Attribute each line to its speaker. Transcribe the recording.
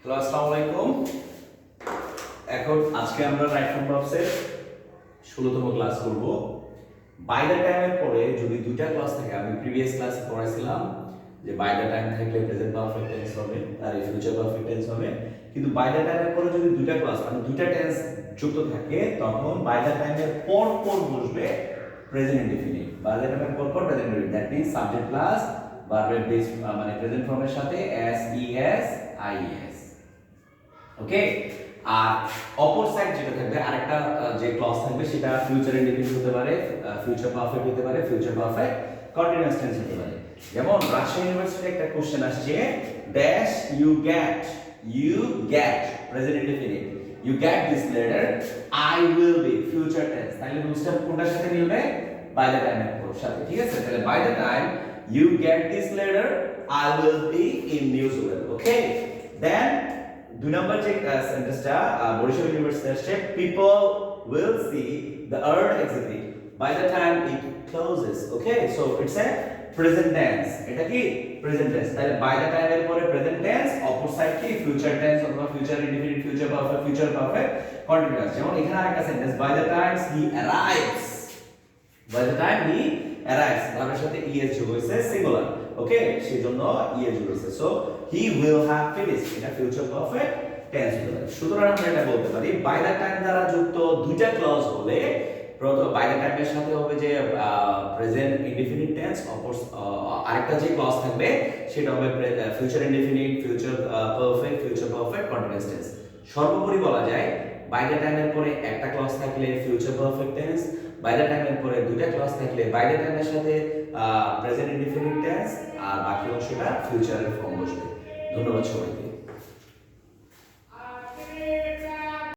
Speaker 1: Hello আসসালামু আলাইকুম। এখন আজকে আমরা রাইট ফ্রম ভার্বসের 16তম ক্লাস করব। বাই দ্য টাইমের পরে যদি দুইটা ক্লাস থাকে, আমি প্রিভিয়াস ক্লাসে পড়াইছিলাম যে বাই দ্য টাইম থাকলে প্রেজেন্ট পারফেক্ট টেন্স হবে আর ফিউচার পারফেক্ট টেন্স হবে, কিন্তু বাই দ্য টাইমের পরে যদি দুইটা ক্লাস মানে দুইটা টেন্স যুক্ত থাকে তখন বাই দ্য টাইমের পর পর বসবে প্রেজেন্ট ইনডিফিনিট। বাই দ্য টাইমের পর পর present indefinite, that means subject plus ভার্বের বেস মানে প্রেজেন্ট ফর্মের সাথে S E S I S. Okay, আর অপর সাইড যেটা থাকবে আরেকটা যে ক্লজ থাকবে সেটা ফিউচার ইনডিফিনিট হতে পারে, ফিউচার পারফেক্ট হতে পারে, ফিউচার পারফেক্ট কন্টিনিউয়াস টেন্স হতে পারে। যেমন রাজশাহী ইউনিভার্সিটিতে একটা কোশ্চেন আসছে, dash you get present indefinite, you get this letter, I will be future tense. তাহলে রুলসটা কোনটার সাথে মিলবে? বাই দ্য টাইমের সাথে। ঠিক আছে, তাহলে by the time you get this letter, I will be in New Zealand. Okay, then দুই নম্বর যে সেন্টেন্সটা বরিশাল ইউনিভার্সিটি আসছে, people will see the art exhibit by the time it closes. Okay, so it's a present tense. এটা কি present tense. তাহলে by the টাইমের পরে present tense, অপর সাইড কি ফিউচার টেন্স অথবা future indefinite, future perfect continuous. যেমন এখানে আরেকটা sentence, by the time he arrives, by the time he arrives ভার্বের সাথে ইএস যোগ হয়েছে সিঙ্গুলার। ওকে, সেজন্য ইএস যোগ হয়েছে। So he will have finished, এটা ফিউচার পারফেক্ট টেন্স হতে পারে। সুতরাং আমরা এটা বলতে পারি বাই দ্য টাইম দ্বারা যুক্ত দুইটা ক্লজ হলে প্রথম বাই দ্য টাইমের সাথে হবে যে প্রেজেন্ট ইনডিফিনিট টেন্স, অপর আরেকটা যে ক্লজ থাকবে সেটা হবে future indefinite, future perfect continuous tense. সর্বোপরি বলা যায় বাই দ্য টাইমের পরে একটা ক্লজ থাকলে future perfect tense, by the টাইমের পরে দুইটা ক্লজ থাকলে বাই দ্য টাইমের সাথে প্রেজেন্ট ইনডিফিনিট টেন্স, আর বাকি অংশটা ফিউচারের ফর্ম বসবে। ধন্যবাদ সবাইকে।